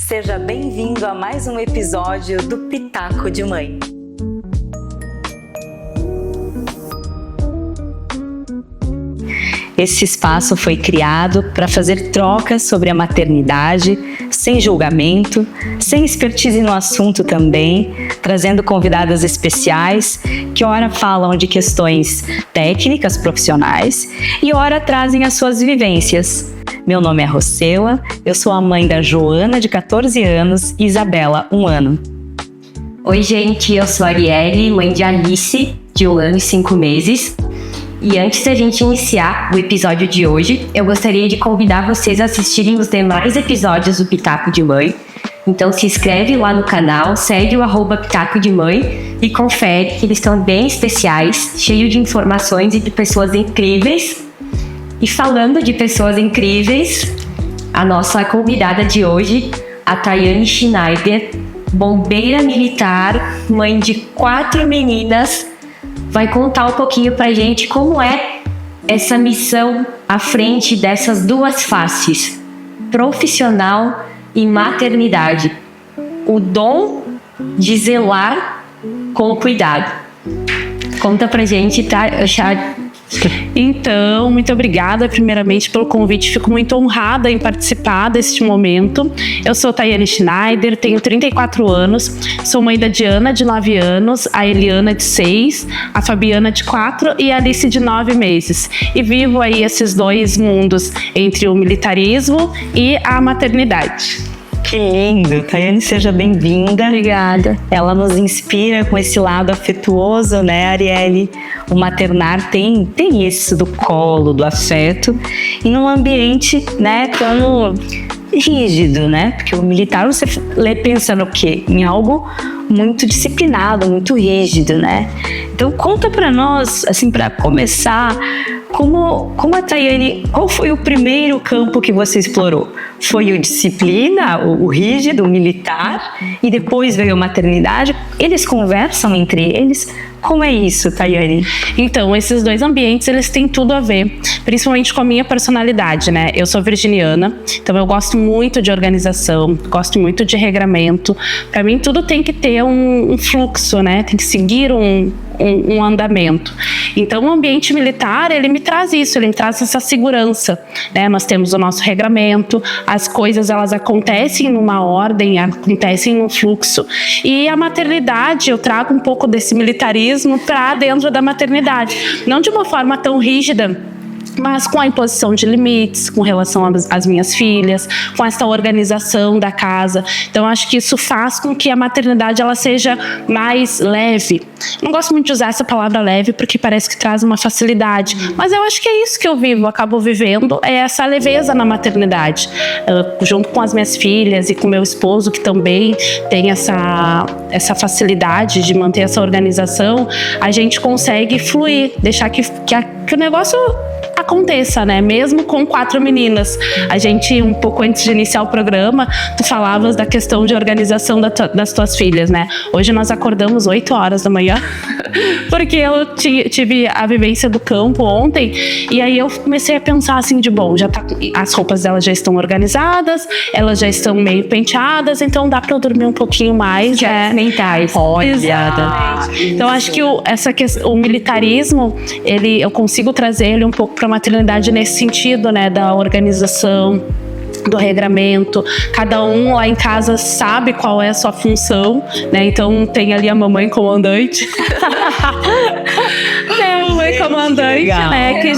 Seja bem-vindo a mais um episódio do Pitaco de Mãe. Esse espaço foi criado para fazer trocas sobre a maternidade, sem julgamento, sem expertise no assunto também, trazendo convidadas especiais que ora falam de questões técnicas, profissionais e ora trazem as suas vivências. Meu nome é Rosseila, eu sou a mãe da Joana, de 14 anos, e Isabela, 1 ano. Oi, gente, eu sou a Arielle, mãe de Alice, de 1 ano e 5 meses. E antes da gente iniciar o episódio de hoje, eu gostaria de convidar vocês a assistirem os demais episódios do Pitaco de Mãe. Então se inscreve lá no canal, segue o @Pitaco de Mãe e confere que eles estão bem especiais, cheios de informações e de pessoas incríveis. E falando de pessoas incríveis, a nossa convidada de hoje, a Tayane Schneider, bombeira militar, mãe de 4 meninas, vai contar um pouquinho pra gente como é essa missão à frente dessas duas faces, profissional e maternidade. O dom de zelar com cuidado. Conta pra gente, tá? Então, muito obrigada primeiramente pelo convite, fico muito honrada em participar deste momento. Eu sou Tayane Schneider, tenho 34 anos, sou mãe da Diana, de 9 anos, a Eliana, de 6, a Fabiana, de 4 e a Alice, de 9 meses. E vivo aí esses dois mundos, entre o militarismo e a maternidade. Que lindo! Tayane, seja bem-vinda. Obrigada. Ela nos inspira com esse lado afetuoso, né, Arielle? O maternar tem isso do colo, do afeto, e num ambiente, né, tão rígido, né? Porque o militar, você pensa no quê? Em algo muito disciplinado, muito rígido, né? Então conta pra nós, assim, pra começar, como a Tayane, qual foi o primeiro campo que você explorou? Foi o disciplina, o rígido, o militar, e depois veio a maternidade? Eles conversam entre eles? Como é isso, Tayane? Então, esses dois ambientes, eles têm tudo a ver, principalmente com a minha personalidade, né? Eu sou virginiana, então eu gosto muito de organização, gosto muito de regramento. Para mim, tudo tem que ter um fluxo, né? Tem que seguir um andamento. Então, o ambiente militar, ele me traz isso, ele me traz essa segurança, né? Nós temos o nosso regramento, as coisas, elas acontecem numa ordem, acontecem num fluxo. E a maternidade, eu trago um pouco desse militarismo para dentro da maternidade. Não de uma forma tão rígida, mas com a imposição de limites, com relação às minhas filhas, com essa organização da casa. Então, acho que isso faz com que a maternidade ela seja mais leve. Não gosto muito de usar essa palavra leve, porque parece que traz uma facilidade. Mas eu acho que é isso que eu vivo, acabo vivendo, é essa leveza na maternidade. Junto com as minhas filhas e com meu esposo, que também tem essa facilidade de manter essa organização, a gente consegue fluir, deixar que o negócio aconteça, né? Mesmo com 4 meninas. A gente, um pouco antes de iniciar o programa, tu falavas da questão de organização das tuas filhas, né? Hoje nós acordamos 8 horas da manhã, porque eu tive a vivência do campo ontem, e aí eu comecei a pensar assim as roupas delas já estão organizadas, elas já estão meio penteadas, então dá pra eu dormir um pouquinho mais, né? Mentais. Então acho que o militarismo, eu consigo trazer ele um pouco para a maternidade nesse sentido, né, da organização, do regramento. Cada um lá em casa sabe qual é a sua função, né? Então tem ali a mamãe comandante. Mamãe comandante, né? Que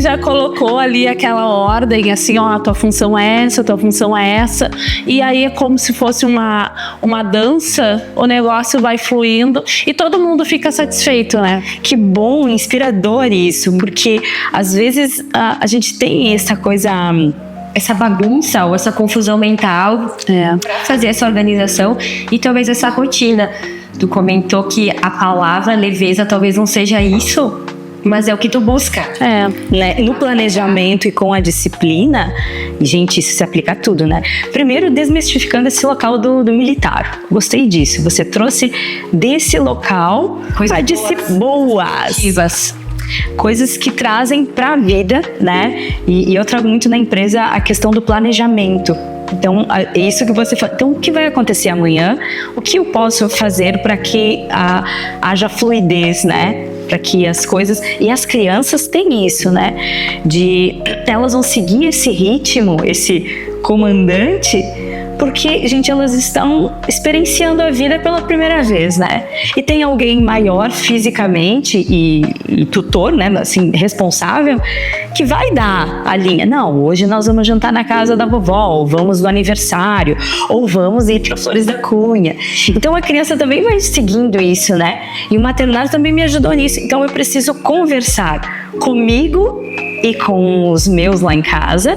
já colocou ali aquela ordem, assim, ó, a tua função é essa, a tua função é essa. E aí é como se fosse uma dança, o negócio vai fluindo e todo mundo fica satisfeito, né? Que bom, inspirador isso, porque às vezes a gente tem essa coisa, essa bagunça ou essa confusão mental para fazer essa organização e talvez essa rotina. Tu comentou que a palavra leveza talvez não seja isso, mas é o que tu busca. Né? No planejamento e com a disciplina, gente, isso se aplica a tudo, né? Primeiro, desmistificando esse local do militar. Gostei disso. Você trouxe desse local coisas boas. Coisas que trazem para a vida, né? E eu trago muito na empresa a questão do planejamento. Então, é isso que você fala. Então, o que vai acontecer amanhã? O que eu posso fazer para que haja fluidez, né? Para que as coisas... E as crianças têm isso, né? Elas vão seguir esse ritmo, esse comandante, porque, gente, elas estão experienciando a vida pela primeira vez, né? E tem alguém maior fisicamente e tutor, né? Assim, responsável, que vai dar a linha. Não, hoje nós vamos jantar na casa da vovó, ou vamos no aniversário, ou vamos ir para Flores da Cunha. Então, a criança também vai seguindo isso, né? E o maternário também me ajudou nisso. Então, eu preciso conversar comigo e com os meus lá em casa,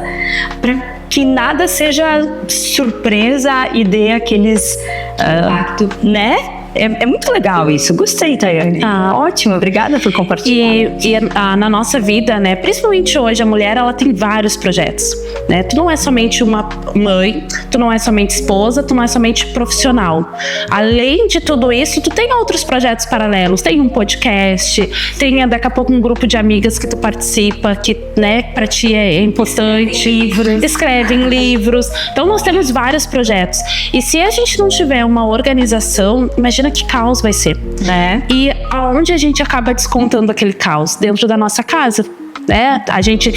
para que nada seja surpresa e dê aqueles impacto, né? É muito legal isso. Gostei, Tayane. Ótimo, obrigada por compartilhar. Na nossa vida, né, principalmente hoje, a mulher, ela tem vários projetos, né? Tu não é somente uma mãe, tu não é somente esposa, tu não é somente profissional. Além de tudo isso, tu tem outros projetos paralelos. Tem um podcast, tem daqui a pouco um grupo de amigas que tu participa, que, né, pra ti é importante. Escrevem livros. Então, nós temos vários projetos. E se a gente não tiver uma organização, imagina que caos vai ser, né? E aonde a gente acaba descontando aquele caos? Dentro da nossa casa, né? A gente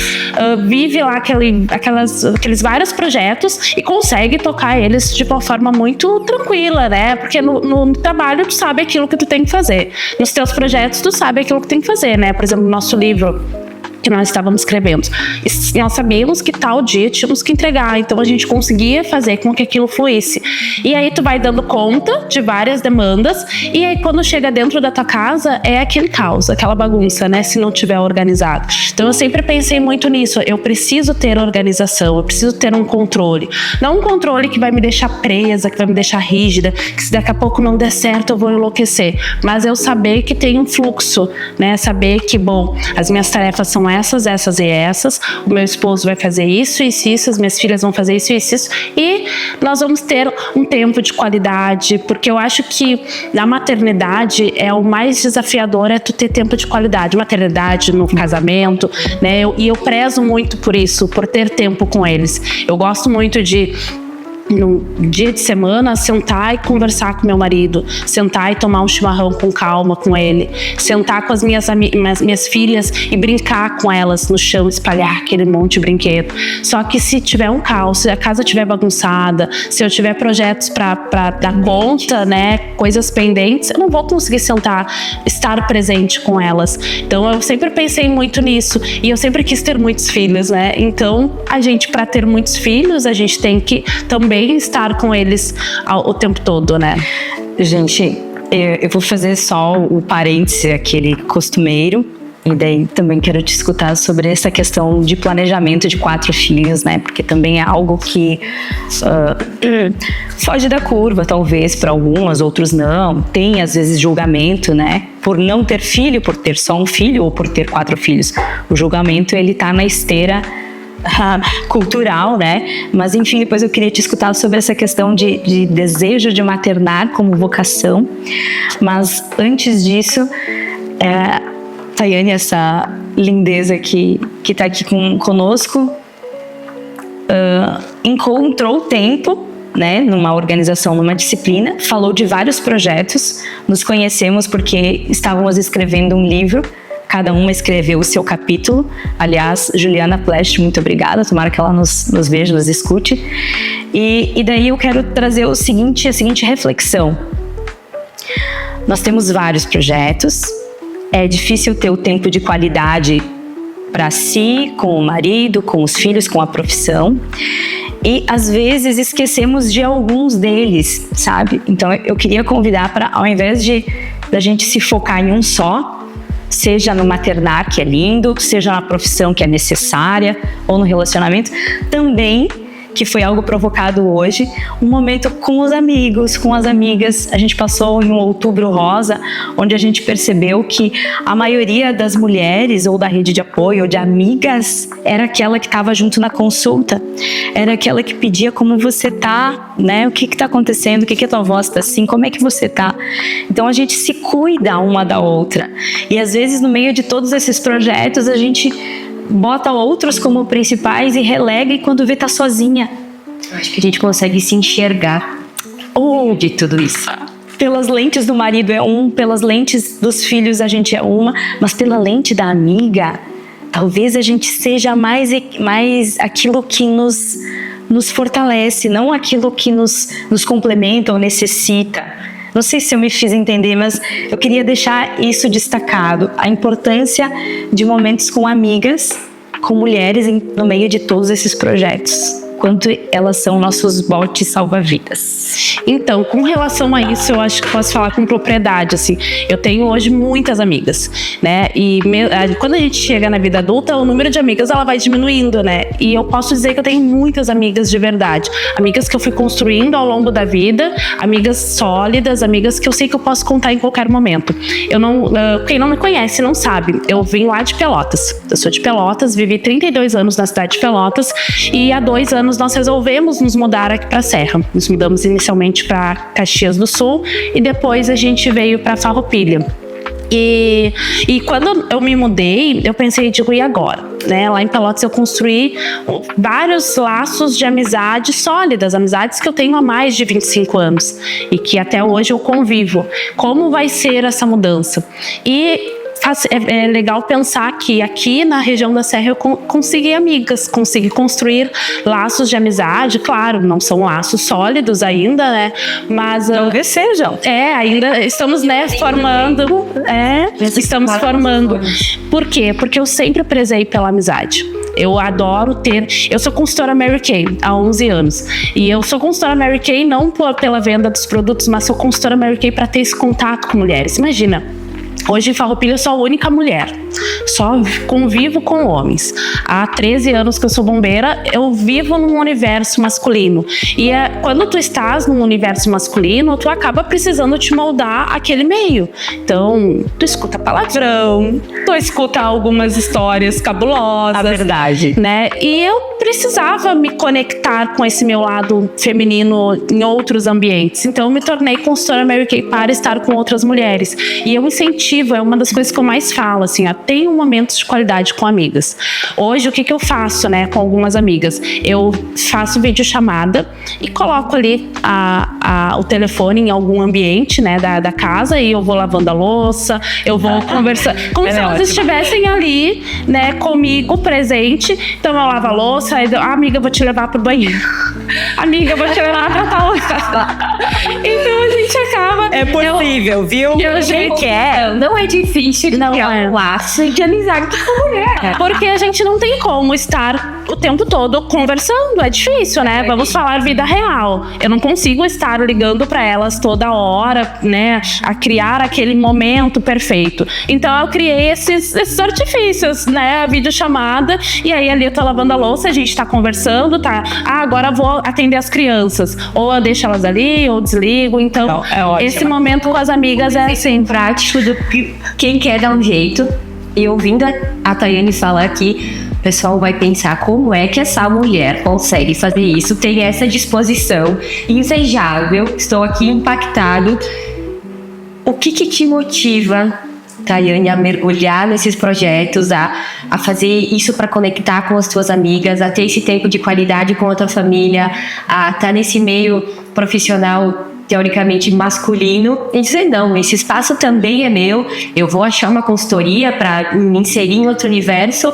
vive lá aqueles vários projetos e consegue tocar eles de uma forma muito tranquila, né? Porque no trabalho tu sabe aquilo que tu tem que fazer. Nos teus projetos tu sabe aquilo que tem que fazer, né? Por exemplo, no nosso livro que nós estávamos escrevendo, nós sabíamos que tal dia tínhamos que entregar, então a gente conseguia fazer com que aquilo fluísse. E aí tu vai dando conta de várias demandas, e aí quando chega dentro da tua casa é aquele caos, aquela bagunça, né, se não tiver organizado. Então eu sempre pensei muito nisso, eu preciso ter organização, eu preciso ter um controle, não um controle que vai me deixar presa, que vai me deixar rígida, que se daqui a pouco não der certo eu vou enlouquecer, mas eu saber que tem um fluxo, né, saber que, bom, as minhas tarefas são essas e essas, o meu esposo vai fazer isso, as minhas filhas vão fazer isso, e nós vamos ter um tempo de qualidade, porque eu acho que na maternidade o mais desafiador é tu ter tempo de qualidade, maternidade no casamento, né, e eu prezo muito por isso, por ter tempo com eles. Eu gosto muito de, num dia de semana, sentar e conversar com meu marido, sentar e tomar um chimarrão com calma com ele, sentar com as minhas filhas e brincar com elas no chão, espalhar aquele monte de brinquedo. Só que se tiver um caos, se a casa estiver bagunçada, se eu tiver projetos para dar conta, né, coisas pendentes, eu não vou conseguir estar presente com elas. Então eu sempre pensei muito nisso, e eu sempre quis ter muitos filhos, né? Então a gente, para ter muitos filhos, a gente tem que também estar com eles o tempo todo, né? Gente, eu vou fazer só o parêntese, aquele costumeiro, e daí também quero te escutar sobre essa questão de planejamento de 4 filhos, né? Porque também é algo que foge da curva, talvez, para algumas, outros não. Tem, às vezes, julgamento, né? Por não ter filho, por ter só um filho ou por ter 4 filhos. O julgamento, ele tá na esteira cultural, né? Mas enfim, depois eu queria te escutar sobre essa questão de desejo de maternar como vocação. Mas antes disso, Tayane, essa lindeza que está aqui conosco, encontrou tempo, né, numa organização, numa disciplina, falou de vários projetos, nos conhecemos porque estávamos escrevendo um livro. Cada uma escreveu o seu capítulo. Aliás, Juliana Plest, muito obrigada. Tomara que ela nos veja, nos escute. E daí eu quero trazer a seguinte reflexão. Nós temos vários projetos. É difícil ter o tempo de qualidade para si, com o marido, com os filhos, com a profissão. E às vezes esquecemos de alguns deles, sabe? Então eu queria convidar para, ao invés da gente se focar em um só, seja no maternar, que é lindo, seja na profissão, que é necessária, ou no relacionamento, também, que foi algo provocado hoje, um momento com os amigos, com as amigas. A gente passou em um outubro rosa, onde a gente percebeu que a maioria das mulheres, ou da rede de apoio, ou de amigas, era aquela que estava junto na consulta, era aquela que pedia como você tá, né? O que está acontecendo, o que a tua voz tá assim, como é que você tá? Então a gente se cuida uma da outra. E às vezes no meio de todos esses projetos a gente bota outros como principais e relega, e quando vê tá sozinha, Acho que a gente consegue se enxergar de tudo isso. Pelas lentes do marido é um, pelas lentes dos filhos a gente é uma, mas pela lente da amiga, talvez a gente seja mais aquilo que nos fortalece, não aquilo que nos complementa ou necessita. Não sei se eu me fiz entender, mas eu queria deixar isso destacado, a importância de momentos com amigas, com mulheres no meio de todos esses projetos. Quanto elas são nossos botes salva-vidas. Então, com relação a isso, eu acho que posso falar com propriedade, assim. Eu tenho hoje muitas amigas, né? E quando a gente chega na vida adulta, o número de amigas, ela vai diminuindo, né? E eu posso dizer que eu tenho muitas amigas de verdade. Amigas que eu fui construindo ao longo da vida, amigas sólidas, amigas que eu sei que eu posso contar em qualquer momento. Quem não me conhece não sabe. Eu vim lá de Pelotas. Eu sou de Pelotas, vivi 32 anos na cidade de Pelotas e há 2 anos nós resolvemos nos mudar aqui para a Serra. Nos mudamos inicialmente para Caxias do Sul e depois a gente veio para Farroupilha. E quando eu me mudei, eu pensei, e agora? Né? Lá em Pelotas eu construí vários laços de amizade sólidas, amizades que eu tenho há mais de 25 anos e que até hoje eu convivo. Como vai ser essa mudança? E é legal pensar que aqui na região da Serra eu consegui amigas, consegui construir laços de amizade. Claro, não são laços sólidos ainda, né? Mas talvez sejam. Ainda estamos, né, formando. Estamos formando. Por quê? Porque eu sempre prezei pela amizade. Eu adoro eu sou consultora Mary Kay há 11 anos. E eu sou consultora Mary Kay não pela venda dos produtos, mas sou consultora Mary Kay para ter esse contato com mulheres. Imagina. Hoje em Farroupilha eu sou a única mulher, só convivo com homens. Há 13 anos que eu sou bombeira, eu vivo num universo masculino. E quando tu estás num universo masculino, tu acaba precisando te moldar aquele meio. Então, tu escuta palavrão, tu escuta algumas histórias cabulosas. A verdade. Né? E eu precisava me conectar com esse meu lado feminino em outros ambientes. Então, eu me tornei consultora Mary Kay para estar com outras mulheres. E eu incentivo, é uma das coisas que eu mais falo, assim, tenho momentos de qualidade com amigas. Hoje, o que eu faço, né, com algumas amigas? Eu faço videochamada e coloco ali o telefone em algum ambiente, né, da casa, e eu vou lavando a louça, eu vou conversar, como se elas estivessem ali, né, comigo, presente. Então, eu lavo a louça, aí amiga, eu vou te levar pro banheiro. Amiga, eu vou te levar pra tal. Então, a gente acaba... É possível, viu? A gente não é difícil criar um laço de amizade com mulher. Porque a gente não tem como estar o tempo todo conversando. É difícil, né? Vamos falar vida real. Eu não consigo estar ligando pra elas toda hora, né? A criar aquele momento perfeito. Então eu criei esses artifícios, né? A videochamada. E aí ali eu tô lavando a louça, a gente tá conversando, tá? Agora eu vou atender as crianças. Ou eu deixo elas ali, ou desligo. Então, esse momento com as amigas é assim, prático do quem quer dar um jeito. E ouvindo a Tayane falar aqui, o pessoal vai pensar como é que essa mulher consegue fazer isso, tem essa disposição invejável. Estou aqui impactado. O que te motiva, Tayane, a mergulhar nesses projetos, a fazer isso para conectar com as tuas amigas, a ter esse tempo de qualidade com a tua família, a estar nesse meio profissional teoricamente masculino, e dizer não, esse espaço também é meu, eu vou achar uma consultoria para me inserir em outro universo?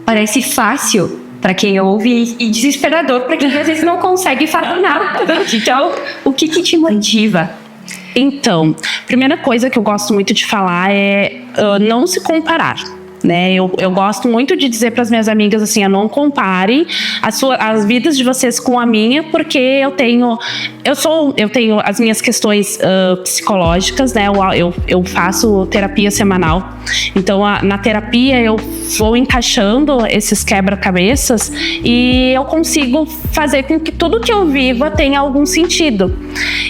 Parece fácil para quem ouve e desesperador para quem às vezes não consegue fazer nada. Então, o que te motiva? Então, primeira coisa que eu gosto muito de falar é não se comparar. Né? Eu gosto muito de dizer para as minhas amigas assim, não comparem as vidas de vocês com a minha, porque eu tenho as minhas questões psicológicas, né? Eu faço terapia semanal, então na terapia eu vou encaixando esses quebra-cabeças e eu consigo fazer com que tudo que eu viva tenha algum sentido.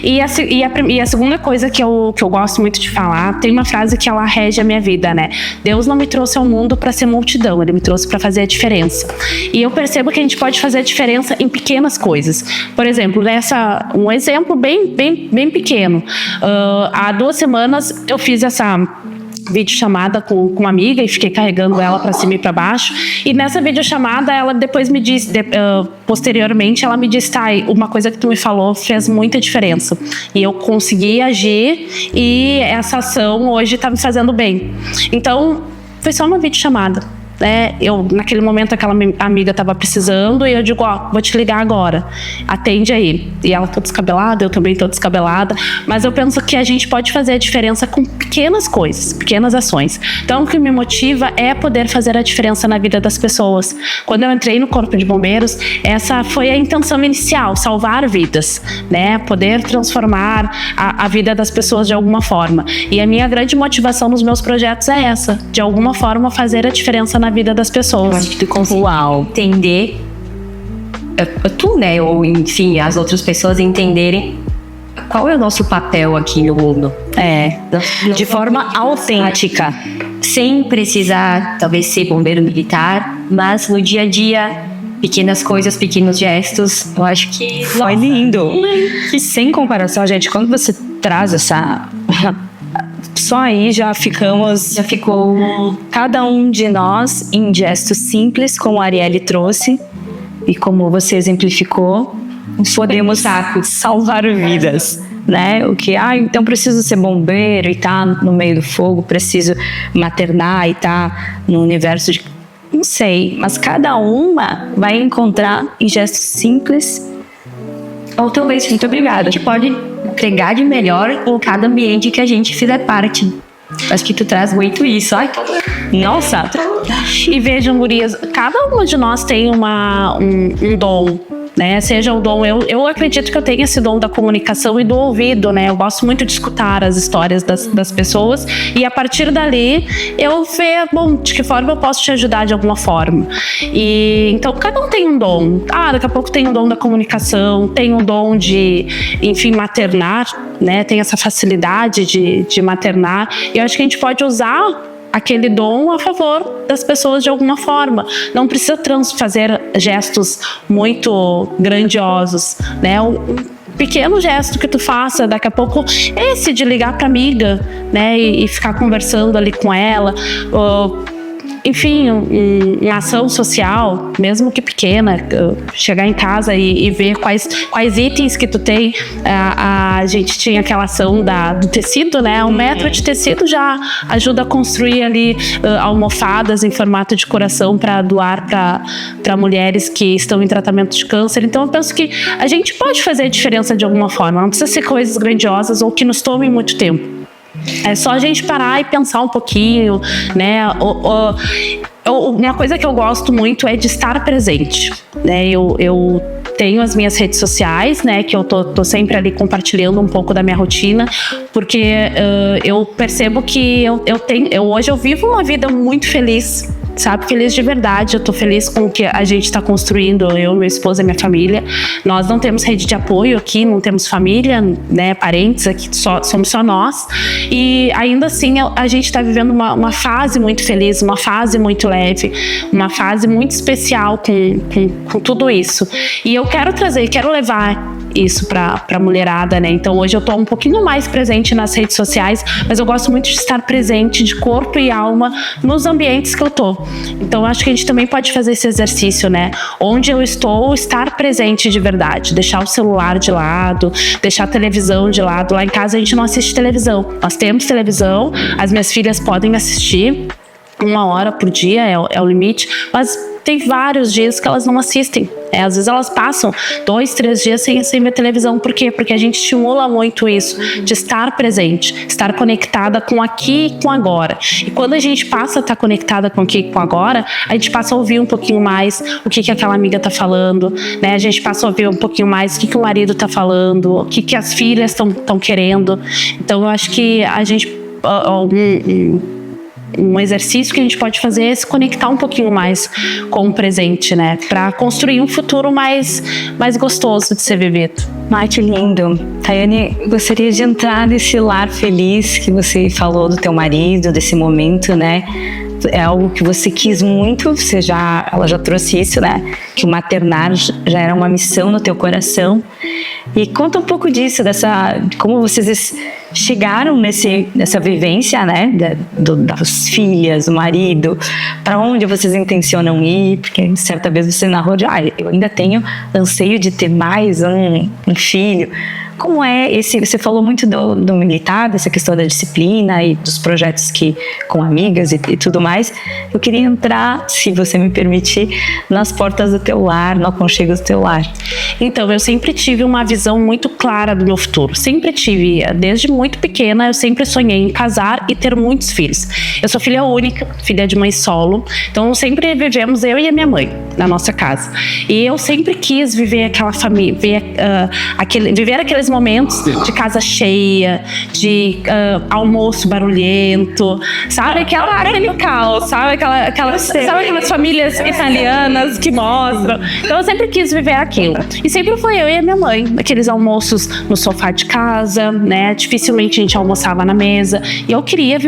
E a segunda coisa que eu gosto muito de falar, tem uma frase que ela rege a minha vida, né? Deus não me trouxe ao mundo para ser multidão, ele me trouxe para fazer a diferença. E eu percebo que a gente pode fazer a diferença em pequenas coisas. Por exemplo, um exemplo bem pequeno. Há 2 semanas eu fiz videochamada com uma amiga e fiquei carregando ela para cima e para baixo. E nessa videochamada, ela depois me disse, posteriormente, ela me disse, Thay, uma coisa que tu me falou fez muita diferença. E eu consegui agir e essa ação hoje tá me fazendo bem. Então, foi só uma videochamada. Eu, naquele momento, aquela amiga estava precisando e eu digo, vou te ligar agora, atende aí. E ela toda descabelada, eu também tô descabelada, mas eu penso que a gente pode fazer a diferença com pequenas coisas, pequenas ações. Então, o que me motiva é poder fazer a diferença na vida das pessoas. Quando eu entrei no Corpo de Bombeiros, essa foi a intenção inicial, salvar vidas, né? Poder transformar a vida das pessoas de alguma forma. E a minha grande motivação nos meus projetos é essa, de alguma forma fazer a diferença na vida das pessoas. Eu acho que tu consegue entender, tu, né, ou enfim, as outras pessoas entenderem qual é o nosso papel aqui no mundo. De forma autêntica. Sem precisar, talvez, ser bombeiro militar, mas no dia a dia, pequenas coisas, pequenos gestos, eu acho que... Foi lindo. E sem comparação, gente, quando você traz essa... Só aí já ficou cada um de nós em gestos simples, como a Arielle trouxe e como você exemplificou, podemos salvar vidas, né? O que, então preciso ser bombeiro e tá no meio do fogo, preciso maternar e tá no universo de... Não sei, mas cada uma vai encontrar em gestos simples. Ou talvez, muito obrigada, que pode entregar de melhor em cada ambiente que a gente fizer parte. Acho que tu traz muito isso. Nossa! E vejam, gurias, cada uma de nós tem um dom, né? Seja o dom, eu acredito que eu tenho esse dom da comunicação e do ouvido, né? Eu gosto muito de escutar as histórias das pessoas e a partir dali eu ver, de que forma eu posso te ajudar de alguma forma. E então cada um tem um dom. Daqui a pouco tem um dom da comunicação, tem um dom de, enfim, maternar, né? Tem essa facilidade de maternar. E eu acho que a gente pode usar aquele dom a favor das pessoas de alguma forma. Não precisa fazer gestos muito grandiosos, né? Um pequeno gesto que tu faça, daqui a pouco, esse de ligar pra amiga, né? E ficar conversando ali com ela. Enfim, uma ação social, mesmo que pequena, chegar em casa e ver quais itens que tu tem. A gente tinha aquela ação do tecido, né? 1 metro de tecido já ajuda a construir ali almofadas em formato de coração para doar para mulheres que estão em tratamento de câncer. Então eu penso que a gente pode fazer a diferença de alguma forma, não precisa ser coisas grandiosas ou que nos tomem muito tempo. É só a gente parar e pensar um pouquinho, né? Uma coisa que eu gosto muito é de estar presente, né? Eu tenho as minhas redes sociais, né? Que eu tô sempre ali compartilhando um pouco da minha rotina, porque eu percebo que hoje eu vivo uma vida muito feliz, sabe? Feliz de verdade. Eu tô feliz com o que a gente tá construindo, eu, meu esposo e minha família. Nós não temos rede de apoio aqui, não temos família, né? Parentes aqui, somos só nós. E ainda assim, a gente tá vivendo uma fase muito feliz, uma fase muito leve, uma fase muito especial com tudo isso. E eu quero levar isso pra mulherada, né? Então hoje eu tô um pouquinho mais presente nas redes sociais, mas eu gosto muito de estar presente de corpo e alma nos ambientes que eu tô. Então acho que a gente também pode fazer esse exercício, né? Onde eu estou, estar presente de verdade, deixar o celular de lado, deixar a televisão de lado. Lá em casa a gente não assiste televisão. Nós temos televisão, as minhas filhas podem assistir 1 hora por dia, é o limite, mas tem vários dias que elas não assistem. Às vezes elas passam 2, 3 dias sem ver televisão. Por quê? Porque a gente estimula muito isso, de estar presente, estar conectada com aqui e com agora. E quando a gente passa a estar conectada com aqui e com agora, a gente passa a ouvir um pouquinho mais o que aquela amiga tá falando, né? A gente passa a ouvir um pouquinho mais o que o marido tá falando, o que as filhas estão querendo. Então eu acho que a gente... Um exercício que a gente pode fazer é se conectar um pouquinho mais com o presente, né? Para construir um futuro mais gostoso de ser vivido. Ai, que lindo. Tayane, gostaria de entrar nesse lar feliz que você falou do teu marido, desse momento, né? é algo que você quis muito, ela já trouxe isso, né? Que o maternar já era uma missão no teu coração. E conta um pouco disso, de como vocês chegaram nessa vivência, né? Das filhas, do marido, para onde vocês intencionam ir, porque certa vez você narrou eu ainda tenho anseio de ter mais um filho. Como é você falou muito do militar, dessa questão da disciplina e dos projetos com amigas e tudo mais. Eu queria entrar, se você me permitir, nas portas do teu lar, no aconchego do teu lar. Então, eu sempre tive uma visão muito clara do meu futuro. Sempre tive, desde muito pequena, eu sempre sonhei em casar e ter muitos filhos. Eu sou filha única, filha de mãe solo, então sempre vivemos eu e a minha mãe na nossa casa. E eu sempre quis viver aquela família, viver aqueles momentos de casa cheia, de almoço barulhento, sabe? Aquele caos, sabe? Aquelas famílias italianas que mostram. Então eu sempre quis viver aquilo. E sempre foi eu e a minha mãe, aqueles almoços no sofá de casa, né? Dificilmente a gente almoçava na mesa. E eu queria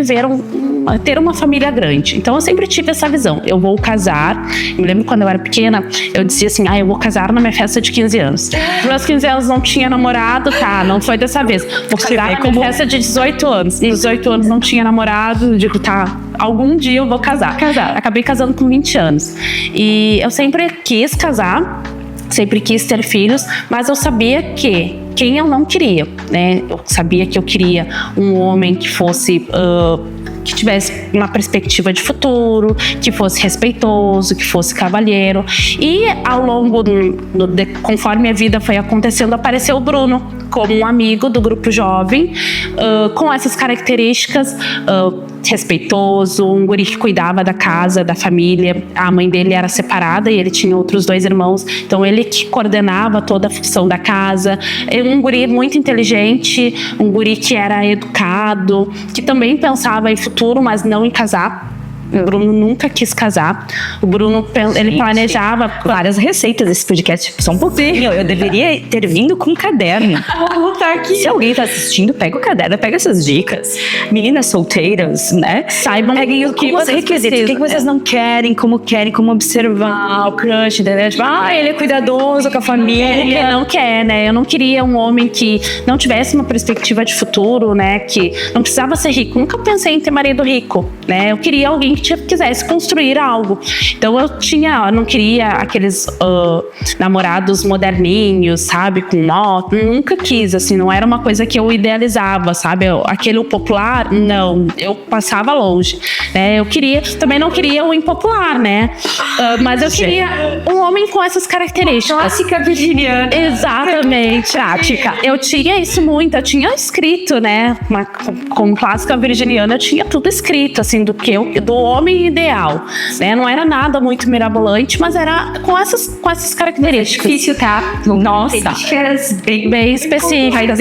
ter uma família grande. Então eu sempre tive essa visão. Eu vou casar. Eu me lembro quando eu era pequena, eu dizia assim, eu vou casar na minha festa de 15 anos. Nos meus 15 anos não tinha namorado, não foi dessa vez. Vou casar na minha festa de 18 anos. 18 anos não tinha namorado, eu digo, algum dia eu vou casar. Acabei casando com 20 anos. E eu sempre quis casar, sempre quis ter filhos, mas eu sabia quem eu não queria, né? Eu sabia que eu queria um homem que fosse... que tivesse uma perspectiva de futuro, que fosse respeitoso, que fosse cavalheiro. E ao longo, conforme a vida foi acontecendo, apareceu o Bruno como um amigo do grupo jovem, com essas características, respeitoso, um guri que cuidava da casa, da família. A mãe dele era separada e ele tinha outros 2 irmãos, então ele que coordenava toda a função da casa. Um guri muito inteligente, um guri que era educado, que também pensava em futuro, mas não em casar. O Bruno nunca quis casar. O Bruno, ele planejava várias receitas desse podcast. Só um pouquinho. Eu deveria ter vindo com um caderno. Vou voltar aqui. Se alguém tá assistindo, pega o caderno, pega essas dicas. Meninas solteiras, né? Saibam peguem o que vocês requisitos. O que vocês não querem, como observar o crush, entendeu? Tipo, ele é cuidadoso com a família. Ele não quer, né? Eu não queria um homem que não tivesse uma perspectiva de futuro, né? Que não precisava ser rico. Nunca pensei em ter marido rico, né? Eu queria alguém que quisesse construir algo. Então eu não queria aqueles namorados moderninhos, sabe, com moto. Nunca quis, assim, não era uma coisa que eu idealizava, sabe? Aquele popular, não, eu passava longe, né? Também não queria o impopular, né? Mas eu queria um homem com essas características. Clássica virginiana. Exatamente. Prática. Eu tinha isso muito, eu tinha escrito, né? Com clássica virginiana, eu tinha tudo escrito, assim, do homem ideal, né? Não era nada muito mirabolante, mas era com essas características. Difícil, tá? Nossa. Bem específicas.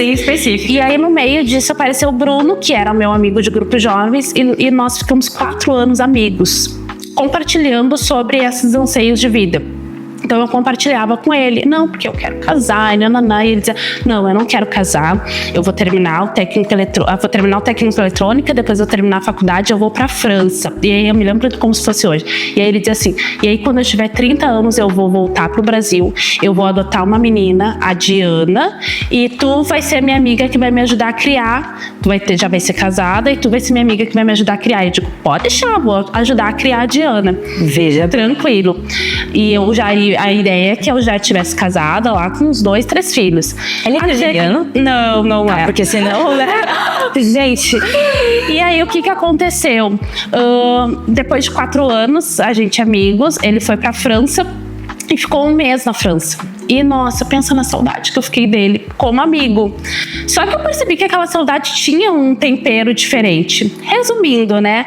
E aí, no meio disso, apareceu o Bruno, que era meu amigo de grupo jovens, e nós ficamos 4 anos amigos, compartilhando sobre esses anseios de vida. Então eu compartilhava com ele, não, porque eu quero casar, e ele dizia, não, eu não quero casar, eu vou terminar o técnico eletrônica, depois eu terminar a faculdade, eu vou pra França. E aí eu me lembro como se fosse hoje. E aí ele dizia assim, e aí quando eu tiver 30 anos eu vou voltar pro Brasil, eu vou adotar uma menina, a Diana, e tu vai ser minha amiga que vai me ajudar a criar, já vai ser casada, e tu vai ser minha amiga que vai me ajudar a criar. Eu digo, pode deixar, vou ajudar a criar a Diana. Veja. Tranquilo. E a ideia é que eu já tivesse casada lá com uns 2, 3 filhos. Ele é virginiano? Não é. Porque senão, né? Gente. E aí, o que aconteceu? Depois de 4 anos, a gente amigos, ele foi pra França e ficou 1 mês na França. E, nossa, pensa na saudade que eu fiquei dele como amigo. Só que eu percebi que aquela saudade tinha um tempero diferente. Resumindo, né?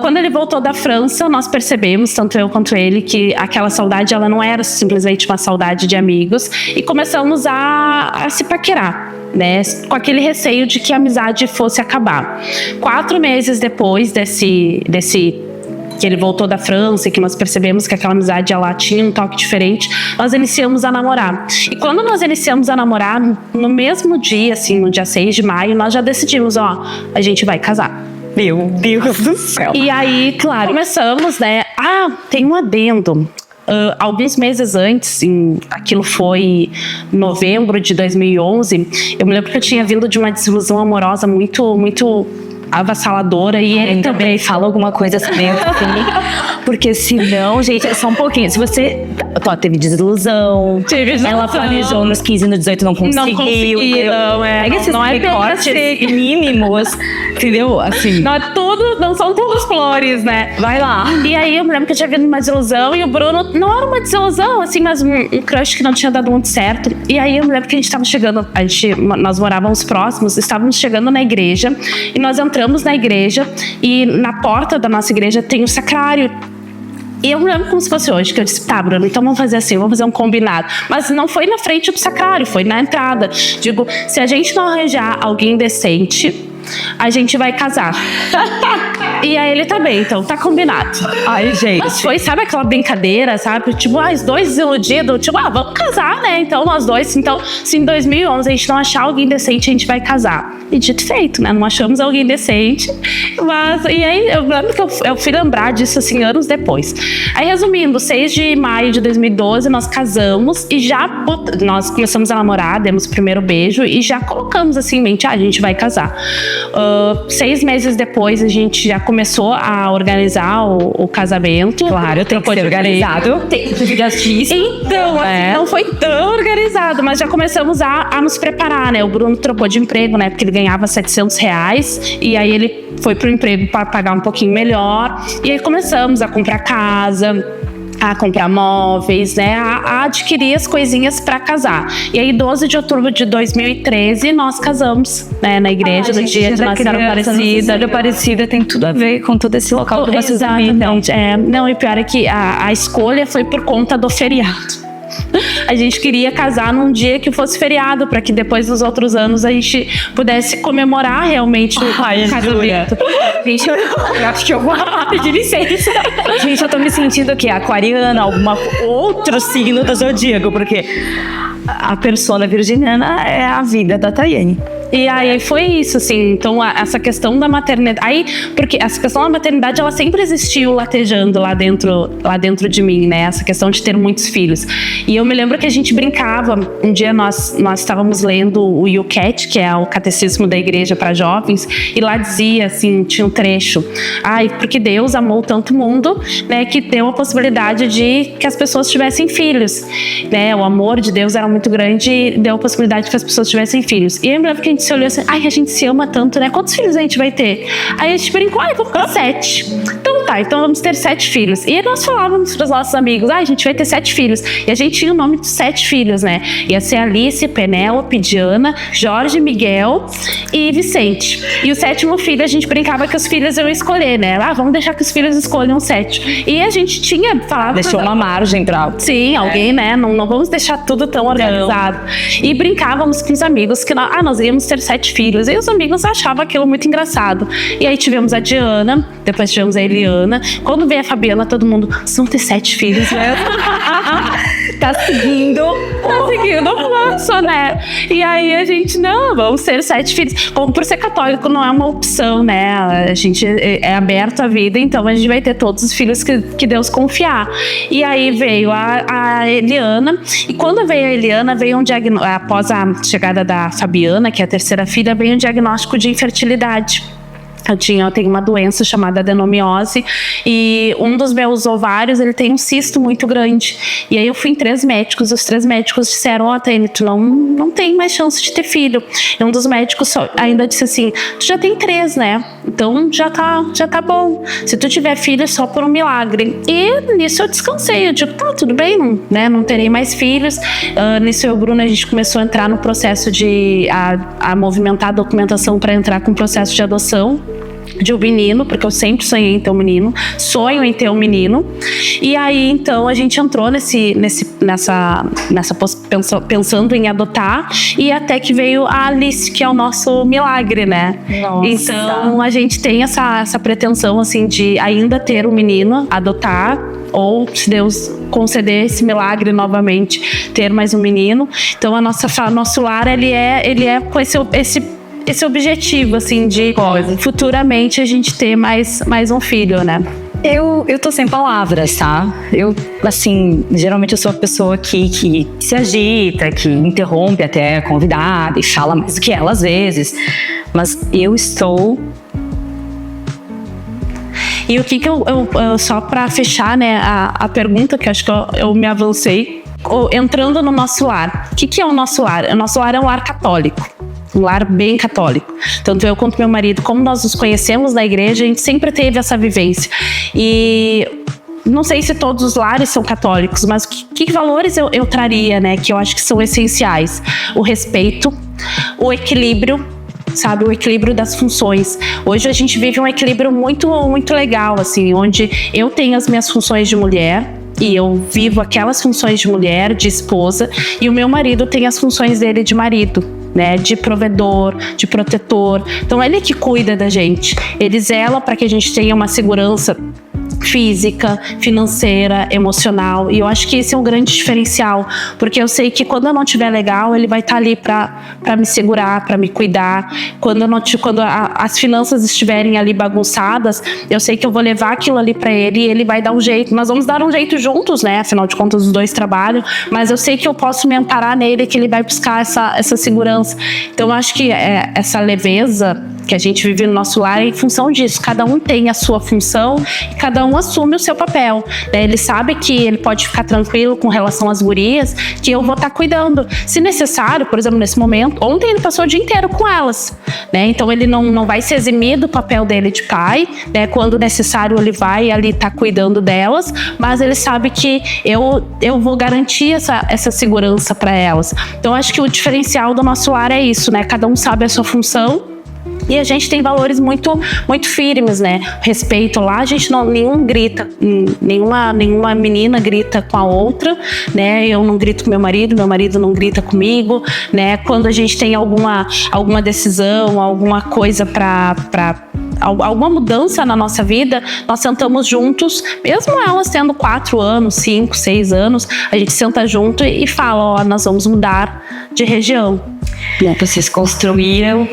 Quando ele voltou da França, nós percebemos, tanto eu quanto ele, que aquela saudade, ela não era simplesmente uma saudade de amigos. E começamos a se paquerar, né? Com aquele receio de que a amizade fosse acabar. 4 meses depois desse que ele voltou da França e que nós percebemos que aquela amizade ela tinha um toque diferente, nós iniciamos a namorar. E quando nós iniciamos a namorar, no mesmo dia, assim, no dia 6 de maio, nós já decidimos, a gente vai casar. Meu Deus do céu. E aí, claro, começamos, né? Tem um adendo. Alguns meses antes, aquilo foi novembro de 2011, eu me lembro que eu tinha vindo de uma desilusão amorosa muito, muito avassaladora, e ele também fala alguma coisa assim, porque senão, gente, é só um pouquinho. Se você teve desilusão, ela planejou nos 15, no 18, não conseguiu. Pega esses recortes mínimos, entendeu? Assim. Não são todos flores, né? Vai lá. E aí eu me lembro que eu tinha vindo uma desilusão, e o Bruno não era uma desilusão, assim, mas um crush que não tinha dado muito certo. E aí eu me lembro que a gente estava chegando, nós morávamos próximos, estávamos chegando na igreja, e nós entramos na igreja, e na porta da nossa igreja tem o sacrário. E eu me lembro como se fosse hoje, que eu disse, tá, Bruno, então vamos fazer assim, vamos fazer um combinado. Mas não foi na frente do sacrário, foi na entrada. Digo, se a gente não arranjar alguém decente, a gente vai casar. E aí ele tá bem, então tá combinado. Ai, gente. Mas foi, sabe aquela brincadeira, sabe? Tipo, os dois desiludidos, tipo, vamos casar, né? Então nós dois, então, se em 2011 a gente não achar alguém decente, a gente vai casar. E dito e feito, né? Não achamos alguém decente. Mas, e aí eu lembro que eu fui lembrar disso, assim, anos depois. Aí, resumindo, 6 de maio de 2012, nós casamos e nós começamos a namorar, demos o primeiro beijo e já colocamos assim em mente, a gente vai casar. 6 meses depois, a gente já começou a organizar o casamento. Claro, tem que ser organizado. Então, assim, não foi tão organizado, mas já começamos a nos preparar, né? O Bruno trocou de emprego, né? Porque ele ganhava R$700, e aí ele foi pro emprego para pagar um pouquinho melhor. E aí começamos a comprar casa, a comprar móveis, né, a adquirir as coisinhas para casar. E aí, 12 de outubro de 2013, nós casamos, né, na igreja, no dia de Nossa Senhora Aparecida. Nossa Aparecida tem tudo a ver com todo esse local que vocês habitam. Não, e pior é que a escolha foi por conta do feriado. A gente queria casar num dia que fosse feriado, para que depois dos outros anos a gente pudesse comemorar realmente o casamento. Gente, eu acho que eu vou pedir licença. Gente, eu tô me sentindo aqui, aquariana, outro signo do zodíaco, porque a persona virginiana é a vida da Tayane. E aí foi isso, assim, então essa questão da maternidade, porque essa questão da maternidade, ela sempre existiu latejando lá dentro de mim, né, essa questão de ter muitos filhos. E eu me lembro que a gente brincava, um dia nós estávamos lendo o YouCat, que é o catecismo da igreja para jovens, e lá dizia, assim, tinha um trecho, porque Deus amou tanto o mundo, né, que deu a possibilidade de que as pessoas tivessem filhos, né, o amor de Deus era muito grande e deu a possibilidade de que as pessoas tivessem filhos. E eu me lembro que a gente se olhou assim, a gente se ama tanto, né? Quantos filhos a gente vai ter? Aí a gente brincou, vamos ter 7. Então tá, então vamos ter 7 filhos. E nós falávamos para os nossos amigos, a gente vai ter 7 filhos. E a gente tinha o nome de 7 filhos, né? Ia ser Alice, Penélope, Diana, Jorge, Miguel e Vicente. E o 7º filho, a gente brincava que os filhos iam escolher, né? Vamos deixar que os filhos escolham 7. E a gente falava... Deixou uma margem pra... Sim, alguém, né? Não vamos deixar tudo tão organizado. E brincávamos com os amigos que nós íamos ter 7 filhos. E os amigos achavam aquilo muito engraçado. E aí tivemos a Diana, depois tivemos a Eliana. Quando veio a Fabiana, todo mundo, vocês vão ter 7 filhos, né? Tá seguindo o fluxo, né? E aí a gente, não, vamos ter 7 filhos. Como por ser católico não é uma opção, né? A gente é aberto à vida, então a gente vai ter todos os filhos que Deus confiar. E aí veio a Eliana, e quando veio a Eliana, veio um diagnóstico, após a chegada da Fabiana, que é a terceira filha, veio um diagnóstico de infertilidade. Eu tenho uma doença chamada adenomiose, e um dos meus ovários, ele tem um cisto muito grande. E aí eu fui em 3 médicos, os 3 médicos disseram, Tânia, tu não tem mais chance de ter filho. E um dos médicos ainda disse assim, tu já tem 3, né? Então já tá bom. Se tu tiver filho, é só por um milagre. E nisso eu descansei, eu digo, tá, tudo bem, né? Não terei mais filhos. Nisso eu e o Bruno, a gente começou a entrar no processo de a movimentar a documentação para entrar com o processo de adoção de um menino, porque eu sempre sonhei em ter um menino, sonho em ter um menino. E aí, então, a gente entrou pensando em adotar, e até que veio a Alice, que é o nosso milagre, né? Nossa. Então, a gente tem essa pretensão, assim, de ainda ter um menino, adotar, ou, se Deus conceder esse milagre novamente, ter mais um menino. Então, nosso lar, ele é com esse esse objetivo, assim, de futuramente a gente ter mais um filho, né? Eu tô sem palavras, tá? Eu, assim, geralmente eu sou a pessoa que se agita, que interrompe até a convidada e fala mais do que ela às vezes. Mas eu estou... E o que eu só para fechar, né, a pergunta, que acho que eu me avancei, entrando no nosso lar. O que é o nosso lar? O nosso lar é um lar católico. Um lar bem católico. Tanto eu quanto meu marido, como nós nos conhecemos na igreja, a gente sempre teve essa vivência. E não sei se todos os lares são católicos, mas que valores eu traria, né, que eu acho que são essenciais? O respeito, o equilíbrio, sabe, o equilíbrio das funções. Hoje a gente vive um equilíbrio muito, muito legal, assim, onde eu tenho as minhas funções de mulher e eu vivo aquelas funções de mulher, de esposa, e o meu marido tem as funções dele de marido, né, de provedor, de protetor. Então ele que cuida da gente, ele zela para que a gente tenha uma segurança física, financeira, emocional, e eu acho que esse é um grande diferencial, porque eu sei que quando eu não estiver legal, ele vai estar ali para me segurar, para me cuidar. Quando as finanças estiverem ali bagunçadas, eu sei que eu vou levar aquilo ali para ele e ele vai dar um jeito. Nós vamos dar um jeito juntos, né? Afinal de contas, os dois trabalham, mas eu sei que eu posso me amparar nele, que ele vai buscar essa segurança. Então, eu acho que essa leveza que a gente vive no nosso lar é em função disso. Cada um tem a sua função e cada um assume o seu papel, né? Ele sabe que ele pode ficar tranquilo com relação às gurias, que eu vou estar cuidando. Se necessário, por exemplo, nesse momento, ontem ele passou o dia inteiro com elas, né? Então ele não vai se eximir do papel dele de pai, né? Quando necessário ele vai ali estar cuidando delas, mas ele sabe que eu vou garantir essa segurança para elas. Então acho que o diferencial do nosso lar é isso, né? Cada um sabe a sua função. E a gente tem valores muito, muito firmes, né? Respeito lá, a gente nenhum grita, nenhuma menina grita com a outra, né? Eu não grito com meu marido não grita comigo, né? Quando a gente tem alguma decisão, alguma coisa alguma mudança na nossa vida, nós sentamos juntos, mesmo elas tendo 4 anos, 5, 6 anos, a gente senta junto e fala, nós vamos mudar de região. Vocês construíram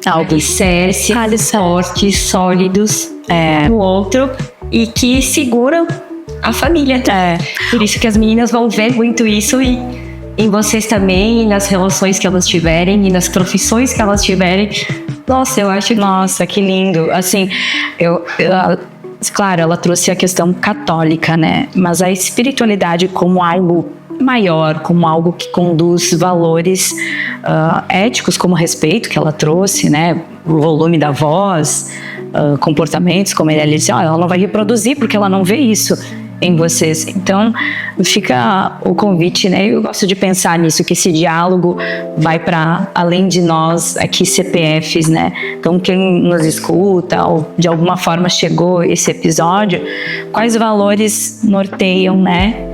alicerces fortes, sólidos no outro e que seguram a família. Por isso que as meninas vão ver muito isso em vocês também, e nas relações que elas tiverem e nas profissões que elas tiverem. Nossa, eu acho que... Nossa, que lindo. Assim, claro, ela trouxe a questão católica, né? Mas a espiritualidade como algo maior, como algo que conduz valores éticos, como respeito, que ela trouxe, né? O volume da voz, comportamentos, como ele disse, ela não vai reproduzir porque ela não vê isso em vocês. Então, fica o convite, né? Eu gosto de pensar nisso, que esse diálogo vai para além de nós aqui, CPFs, né? Então, quem nos escuta ou de alguma forma chegou esse episódio, quais valores norteiam, né?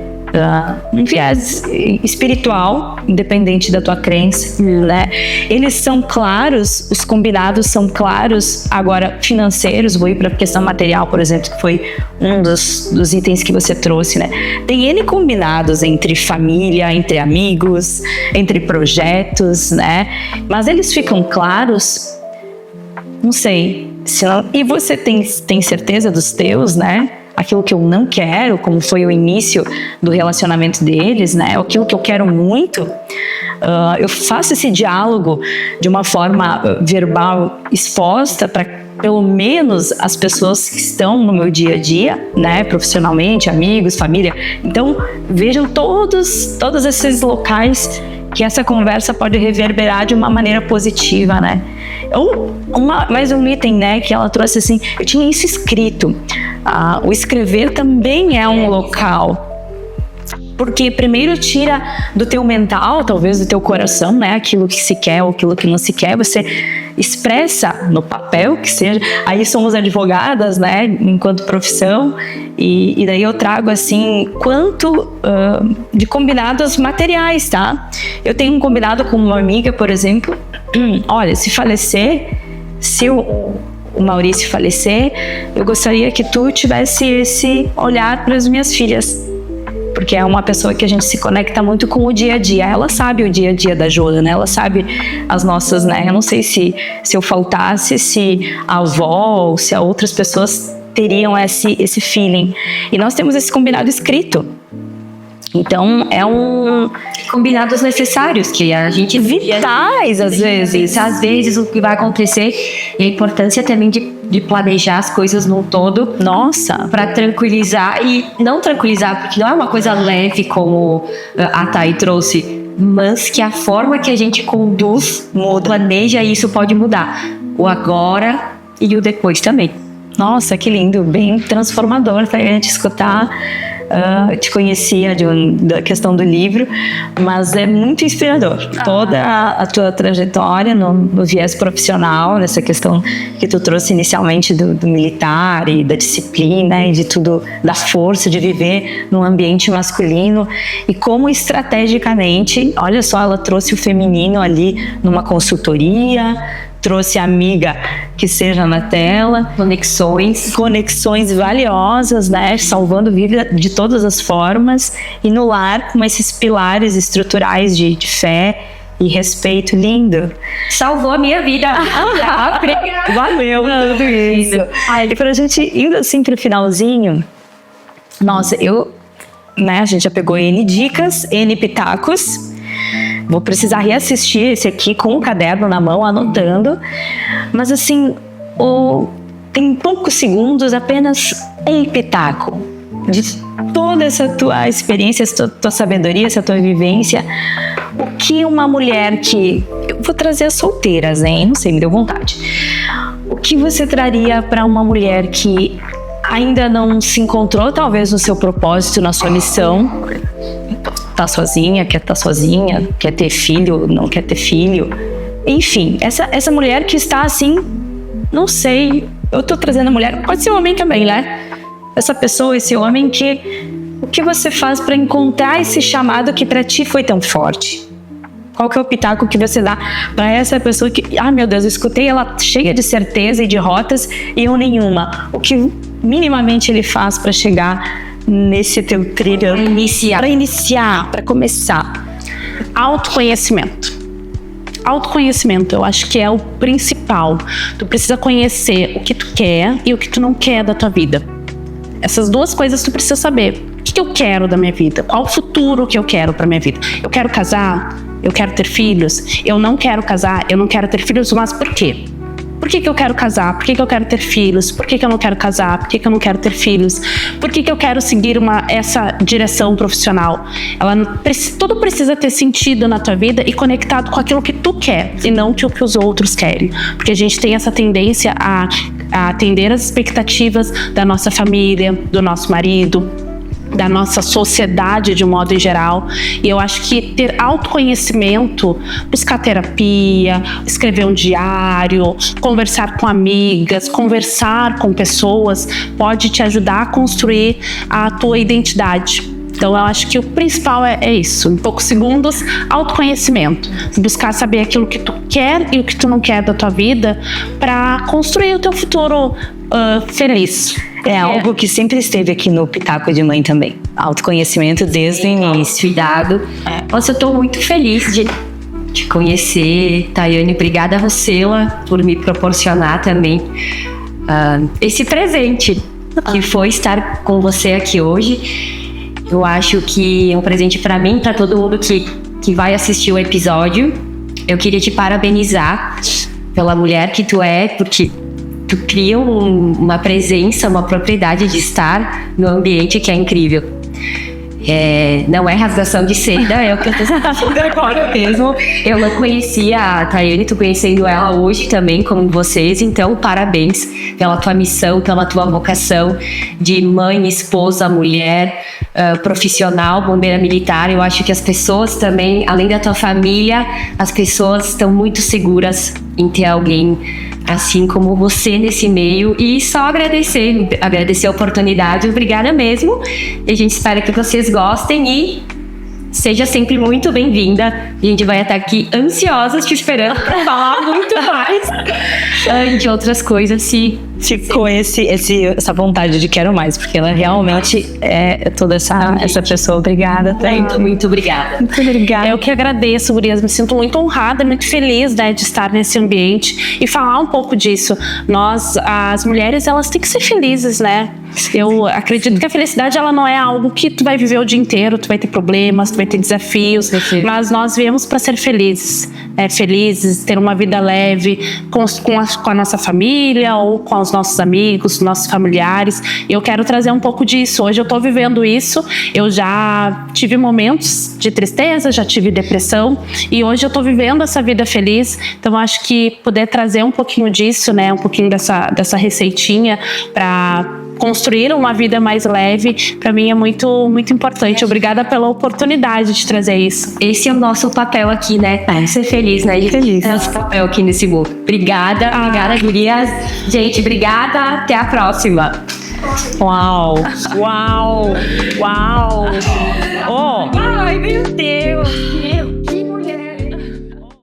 Um viés espiritual, independente da tua crença, né? Eles são claros, os combinados são claros. Agora, financeiros, vou ir para a questão material, por exemplo, que foi um dos itens que você trouxe, né? Tem N combinados entre família, entre amigos, entre projetos, né? Mas eles ficam claros, não sei. E você tem certeza dos teus, né? Aquilo que eu não quero, como foi o início do relacionamento deles, né? Aquilo que eu quero muito, eu faço esse diálogo de uma forma verbal exposta para pelo menos as pessoas que estão no meu dia a dia, né? Profissionalmente, amigos, família. Então, vejam todos esses locais que essa conversa pode reverberar de uma maneira positiva, né? Mais um item, né, que ela trouxe assim, eu tinha isso escrito. O escrever também é um local, porque primeiro tira do teu mental, talvez do teu coração, né, aquilo que se quer ou aquilo que não se quer, você expressa no papel, que seja. Aí somos advogadas, né, enquanto profissão, e daí eu trago assim, quanto de combinados materiais, tá? Eu tenho um combinado com uma amiga, por exemplo, olha, se o Maurício falecer, eu gostaria que tu tivesse esse olhar para as minhas filhas, porque é uma pessoa que a gente se conecta muito com o dia a dia. Ela sabe o dia a dia da Júlia, né? Ela sabe as nossas, né? Eu não sei se eu faltasse, se a avó ou se outras pessoas teriam esse feeling. E nós temos esse combinado escrito. Então, é combinados necessários, que a gente... vitais, às vezes. Às vezes, o que vai acontecer, e a importância também de planejar as coisas num todo. Nossa! Para tranquilizar, e não tranquilizar, porque não é uma coisa leve como a Thay trouxe, mas que a forma que a gente conduz, planeja, isso pode mudar. O agora e o depois também. Nossa, que lindo, bem transformador, tá? A gente escutar. Eu te conhecia da questão do livro, mas é muito inspirador. Toda a tua trajetória no viés profissional, nessa questão que tu trouxe inicialmente do militar e da disciplina e de tudo, da força de viver num ambiente masculino, e como estrategicamente, olha só, ela trouxe o feminino ali numa consultoria, trouxe a amiga que seja na tela, conexões valiosas, né, salvando vida de todas as formas, e no lar com esses pilares estruturais de fé e respeito. Lindo. Salvou a minha vida. Valeu tudo isso. E pra gente indo assim pro finalzinho, nossa, a gente já pegou N dicas, N pitacos. Vou precisar reassistir esse aqui com o caderno na mão, anotando. Mas assim, tem poucos segundos, apenas um pitaco de toda essa tua experiência, essa tua sabedoria, essa tua vivência. O que uma mulher que... Eu vou trazer as solteiras, hein? Não sei, me deu vontade. O que você traria para uma mulher que ainda não se encontrou, talvez, no seu propósito, na sua missão? Tá sozinha, quer estar sozinha, quer ter filho, não quer ter filho. Enfim, essa mulher que está assim, não sei, eu tô trazendo a mulher, pode ser homem também, né? Essa pessoa, esse homem o que você faz para encontrar esse chamado que para ti foi tão forte? Qual que é o pitaco que você dá para essa pessoa que, meu Deus, eu escutei ela cheia de certeza e de rotas e eu nenhuma. O que minimamente ele faz para chegar nesse teu trilho? Para iniciar, para começar. Autoconhecimento. Autoconhecimento, eu acho que é o principal. Tu precisa conhecer o que tu quer e o que tu não quer da tua vida. Essas duas coisas tu precisa saber. O que eu quero da minha vida? Qual o futuro que eu quero pra minha vida? Eu quero casar? Eu quero ter filhos? Eu não quero casar? Eu não quero ter filhos? Mas por quê? Por que eu quero casar? Por que eu quero ter filhos? Por que eu não quero casar? Por que eu não quero ter filhos? Por que eu quero seguir essa direção profissional? Tudo precisa ter sentido na tua vida e conectado com aquilo que tu quer e não o que os outros querem. Porque a gente tem essa tendência a atender as expectativas da nossa família, do nosso marido, da nossa sociedade de um modo em geral. E eu acho que ter autoconhecimento, buscar terapia, escrever um diário, conversar com amigas, conversar com pessoas, pode te ajudar a construir a tua identidade. Então eu acho que o principal é isso, em poucos segundos, autoconhecimento. Buscar saber aquilo que tu quer e o que tu não quer da tua vida para construir o teu futuro feliz. É algo que sempre esteve aqui no Pitaco de Mãe também. Autoconhecimento desde o início. Cuidado. Nossa, eu tô muito feliz de te conhecer, Tayane. Obrigada a você por me proporcionar também esse presente que foi estar com você aqui hoje. Eu acho que é um presente para mim, para todo mundo que vai assistir o episódio. Eu queria te parabenizar pela mulher que tu é, porque tu cria uma presença, uma propriedade de estar no ambiente que é incrível. Não é rasgação de seda, é o que eu tô sentindo agora mesmo. Eu não conhecia a Tayane, tô conhecendo ela hoje também, como vocês. Então, parabéns pela tua missão, pela tua vocação de mãe, esposa, mulher, profissional, bombeira militar. Eu acho que as pessoas também, além da tua família, as pessoas estão muito seguras em ter alguém assim como você nesse meio, e só agradecer a oportunidade. Obrigada mesmo, e a gente espera que vocês gostem e seja sempre muito bem-vinda. A gente vai estar aqui ansiosas te esperando para falar muito mais de outras coisas, se ficou essa vontade de quero mais, porque ela realmente é toda essa pessoa. Obrigada, Thaís. Muito obrigada. Muito obrigada. Eu que agradeço, gurias. Me sinto muito honrada e muito feliz, né, de estar nesse ambiente e falar um pouco disso. Nós, as mulheres, elas têm que ser felizes, né? Eu acredito que a felicidade, ela não é algo que tu vai viver o dia inteiro, tu vai ter problemas, tu vai ter desafios, mas nós viemos para ser felizes, né? Felizes, ter uma vida leve com a nossa família ou com os nossos amigos, nossos familiares. E eu quero trazer um pouco disso. Hoje eu tô vivendo isso. Eu já tive momentos de tristeza, já tive depressão e hoje eu tô vivendo essa vida feliz. Então eu acho que poder trazer um pouquinho disso, né, um pouquinho dessa receitinha para construir uma vida mais leve, para mim é muito, muito importante. Obrigada pela oportunidade de trazer isso. Esse é o nosso papel aqui, né? Ser feliz, né? Feliz. É o nosso papel aqui nesse grupo. Obrigada, gurias. Gente, obrigada. Até a próxima. Uau! Uau! Uau! Oh! Ai, meu Deus.